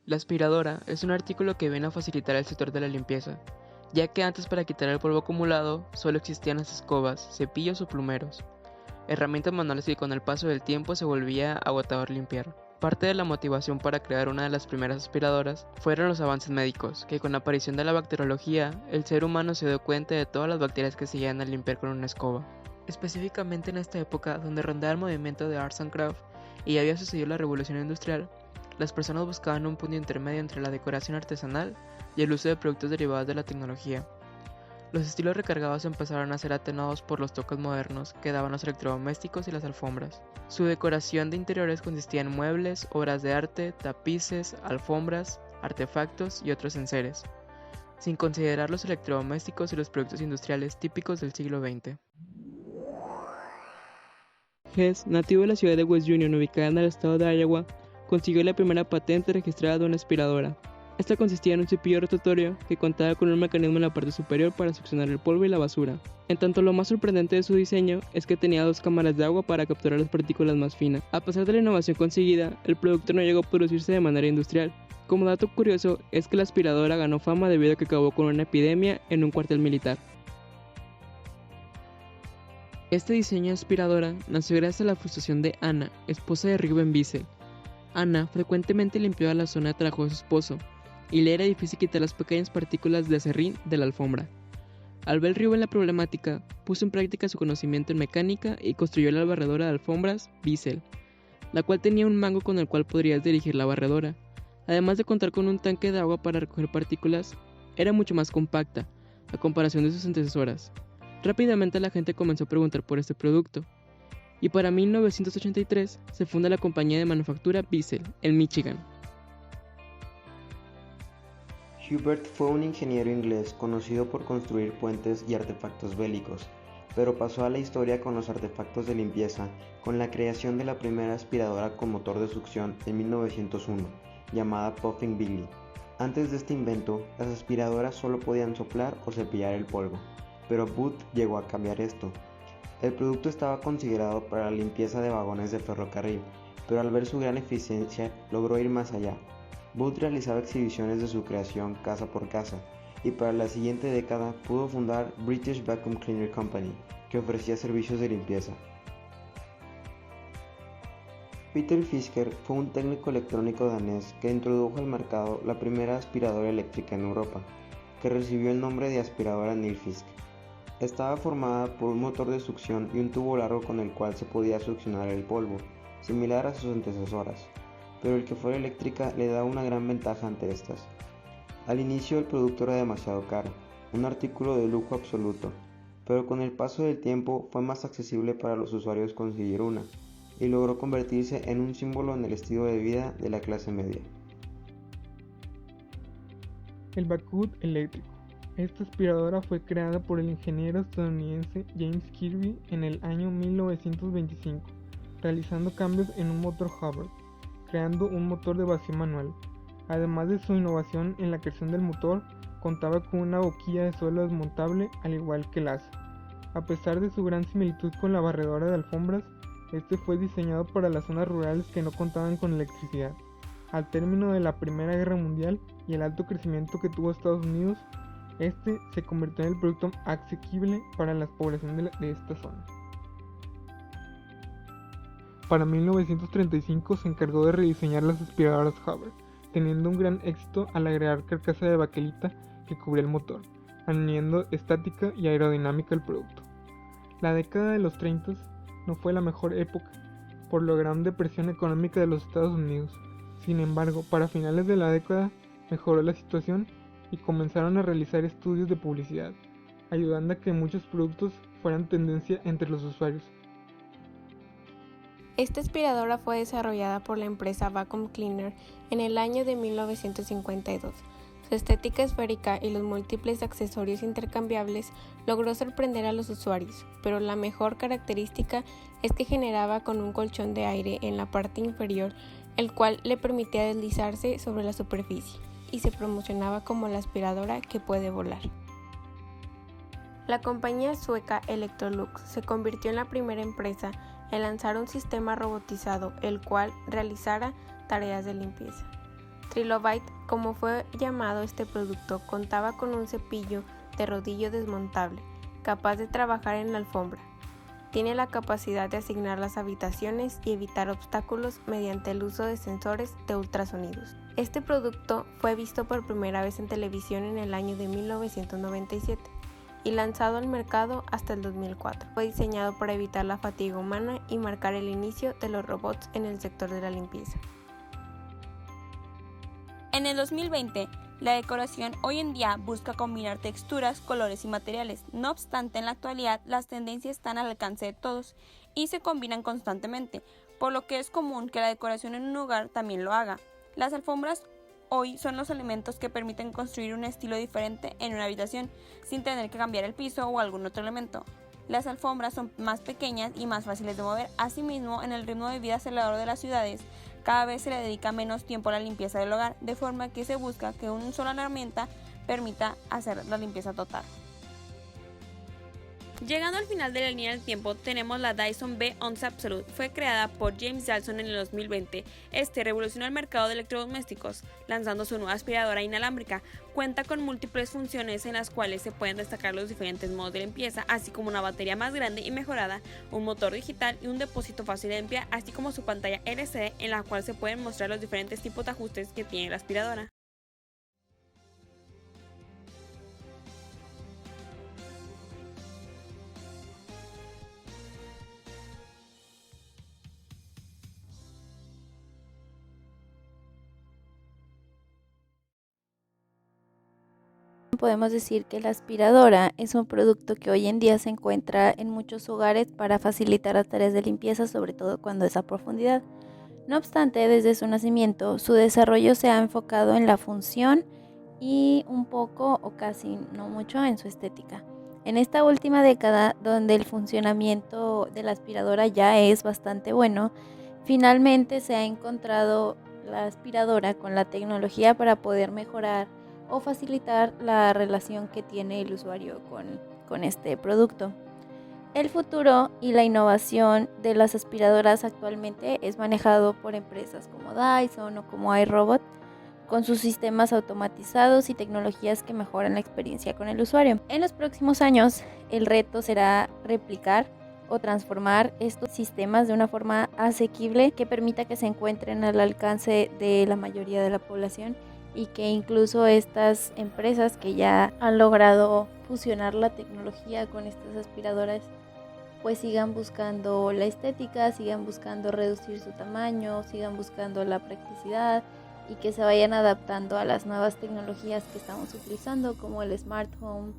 La aspiradora es un artículo que viene a facilitar el sector de la limpieza, ya que antes para quitar el polvo acumulado solo existían las escobas, cepillos o plumeros, herramientas manuales que con el paso del tiempo se volvía agotador limpiar. Parte de la motivación para crear una de las primeras aspiradoras fueron los avances médicos, que con la aparición de la bacteriología, el ser humano se dio cuenta de todas las bacterias que se llegan al limpiar con una escoba. Específicamente en esta época, donde rondaba el movimiento de Arts and Craft y ya había sucedido la revolución industrial, las personas buscaban un punto intermedio entre la decoración artesanal y el uso de productos derivados de la tecnología. Los estilos recargados empezaron a ser atenuados por los toques modernos que daban los electrodomésticos y las alfombras. Su decoración de interiores consistía en muebles, obras de arte, tapices, alfombras, artefactos y otros enseres, sin considerar los electrodomésticos y los productos industriales típicos del siglo XX. Hess, nativo de la ciudad de West Union, ubicada en el estado de Iowa, consiguió la primera patente registrada de una aspiradora. Esta consistía en un cepillo rotatorio que contaba con un mecanismo en la parte superior para succionar el polvo y la basura. En tanto, lo más sorprendente de su diseño es que tenía dos cámaras de agua para capturar las partículas más finas. A pesar de la innovación conseguida, el producto no llegó a producirse de manera industrial. Como dato curioso es que la aspiradora ganó fama debido a que acabó con una epidemia en un cuartel militar. Este diseño de aspiradora nació gracias a la frustración de Anna, esposa de Reuben Wiesel. Anna frecuentemente limpiaba la zona de trabajo de su esposo, y le era difícil quitar las pequeñas partículas de acerrín de la alfombra. Al ver Reuben la problemática, puso en práctica su conocimiento en mecánica y construyó la barredora de alfombras Wiesel, la cual tenía un mango con el cual podrías dirigir la barredora. Además de contar con un tanque de agua para recoger partículas, era mucho más compacta, a comparación de sus antecesoras. Rápidamente la gente comenzó a preguntar por este producto, y para 1983 se funda la compañía de manufactura Wiesel, en Michigan. Hubert fue un ingeniero inglés conocido por construir puentes y artefactos bélicos, pero pasó a la historia con los artefactos de limpieza con la creación de la primera aspiradora con motor de succión en 1901, llamada Puffing Billy. Antes de este invento, las aspiradoras solo podían soplar o cepillar el polvo, pero Booth llegó a cambiar esto. El producto estaba considerado para la limpieza de vagones de ferrocarril, pero al ver su gran eficiencia logró ir más allá. Booth realizaba exhibiciones de su creación casa por casa, y para la siguiente década pudo fundar British Vacuum Cleaner Company, que ofrecía servicios de limpieza. Peter Fisker fue un técnico electrónico danés que introdujo al mercado la primera aspiradora eléctrica en Europa, que recibió el nombre de aspiradora Nilfisk. Estaba formada por un motor de succión y un tubo largo con el cual se podía succionar el polvo, similar a sus antecesoras, pero el que fuera eléctrica le daba una gran ventaja ante estas. Al inicio el producto era demasiado caro, un artículo de lujo absoluto, pero con el paso del tiempo fue más accesible para los usuarios conseguir una, y logró convertirse en un símbolo en el estilo de vida de la clase media. El Backup eléctrico. Esta aspiradora fue creada por el ingeniero estadounidense James Kirby en el año 1925, realizando cambios en un motor Hubbard, creando un motor de vacío manual. Además de su innovación en la creación del motor, contaba con una boquilla de suelo desmontable al igual que el asa. A pesar de su gran similitud con la barredora de alfombras, este fue diseñado para las zonas rurales que no contaban con electricidad. Al término de la Primera Guerra Mundial y el alto crecimiento que tuvo Estados Unidos, este se convirtió en el producto asequible para la población de esta zona. Para 1935 se encargó de rediseñar las aspiradoras Hubbard, teniendo un gran éxito al agregar carcasa de baquelita que cubría el motor, añadiendo estática y aerodinámica al producto. La década de los 30 no fue la mejor época, por la gran depresión económica de los Estados Unidos. Sin embargo, para finales de la década mejoró la situación y comenzaron a realizar estudios de publicidad, ayudando a que muchos productos fueran tendencia entre los usuarios. Esta aspiradora fue desarrollada por la empresa Vacuum Cleaner en el año de 1952. Su estética esférica y los múltiples accesorios intercambiables logró sorprender a los usuarios, pero la mejor característica es que generaba con un colchón de aire en la parte inferior, el cual le permitía deslizarse sobre la superficie, y se promocionaba como la aspiradora que puede volar. La compañía sueca Electrolux se convirtió en la primera empresa en lanzar un sistema robotizado el cual realizara tareas de limpieza. Trilobite, como fue llamado este producto, contaba con un cepillo de rodillo desmontable, capaz de trabajar en la alfombra. Tiene la capacidad de asignar las habitaciones y evitar obstáculos mediante el uso de sensores de ultrasonidos. Este producto fue visto por primera vez en televisión en el año de 1997 y lanzado al mercado hasta el 2004. Fue diseñado para evitar la fatiga humana y marcar el inicio de los robots en el sector de la limpieza. En el 2020, la decoración hoy en día busca combinar texturas, colores y materiales. No obstante, en la actualidad las tendencias están al alcance de todos y se combinan constantemente, por lo que es común que la decoración en un hogar también lo haga. Las alfombras hoy son los elementos que permiten construir un estilo diferente en una habitación, sin tener que cambiar el piso o algún otro elemento. Las alfombras son más pequeñas y más fáciles de mover. Asimismo, en el ritmo de vida acelerador de las ciudades, cada vez se le dedica menos tiempo a la limpieza del hogar, de forma que se busca que una sola herramienta permita hacer la limpieza total. Llegando al final de la línea del tiempo, tenemos la Dyson B11 Absolute. Fue creada por James Dyson en el 2020. Este revolucionó el mercado de electrodomésticos, lanzando su nueva aspiradora inalámbrica. Cuenta con múltiples funciones en las cuales se pueden destacar los diferentes modos de limpieza, así como una batería más grande y mejorada, un motor digital y un depósito fácil de limpiar, así como su pantalla LCD en la cual se pueden mostrar los diferentes tipos de ajustes que tiene la aspiradora. Podemos decir que la aspiradora es un producto que hoy en día se encuentra en muchos hogares para facilitar las tareas de limpieza, sobre todo cuando es a profundidad. No obstante, desde su nacimiento, su desarrollo se ha enfocado en la función y un poco o casi no mucho en su estética. En esta última década, donde el funcionamiento de la aspiradora ya es bastante bueno, finalmente se ha encontrado la aspiradora con la tecnología para poder mejorar o facilitar la relación que tiene el usuario con este producto. El futuro y la innovación de las aspiradoras actualmente es manejado por empresas como Dyson o como iRobot, con sus sistemas automatizados y tecnologías que mejoran la experiencia con el usuario. En los próximos años, el reto será replicar o transformar estos sistemas de una forma asequible que permita que se encuentren al alcance de la mayoría de la población, y que incluso estas empresas que ya han logrado fusionar la tecnología con estas aspiradoras pues sigan buscando la estética, sigan buscando reducir su tamaño, sigan buscando la practicidad y que se vayan adaptando a las nuevas tecnologías que estamos utilizando, como el smart home